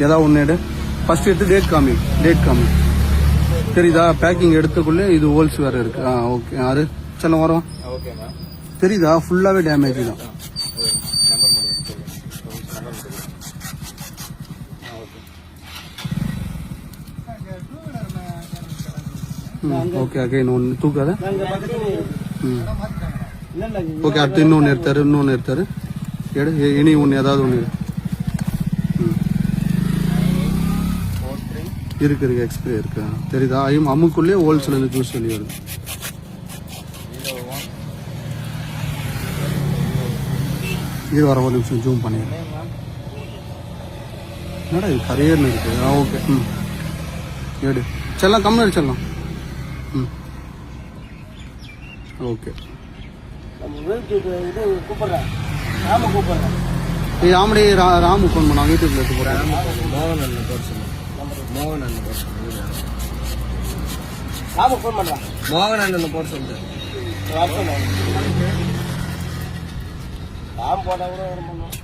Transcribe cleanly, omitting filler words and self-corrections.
ஏதாவது ஒன்று எடு. ஃபர்ஸ்ட் எடுத்து டேட் காமி. தெரியுதா? பேக்கிங் எடுத்துக்குள்ளே இது ஹோல்ஸ் வேற இருக்கு. ஓகே. அது சில வரும். தெரியுதா? ஃபுல்லாவே டேமேஜ் தான். ஓகே. அகைன் ஒன்று தூக்காத. ஓகே. அடுத்து இன்னொன்று எடுத்தாரு. எடு. இனி ஒன்று ஏதாவது ஒன்று இருக்கு. எக்ஸ்பிரி இருக்கு. தெரியுதா? அம்முக்குள்ளே ஹோல்ஸ்ல இருந்து ஜூஸ் வெளியே வருது. இது வர ஒரு நிமிஷம் ஜூம் பண்ணிடுறேன். என்னடா இது கரையர்னு இருக்கு. ஓகே. எடு. செல்லாம் கம்மியாக செல்லாம். ஓகே. ஆமடி ராமு ஃபோன் பண்ணா யூடியூப்ல எடுத்து போறேன். மோகன் அண்ணன் போட சொல்லுங்க. ராம் போட்டா கூட வர பண்ணுவோம்.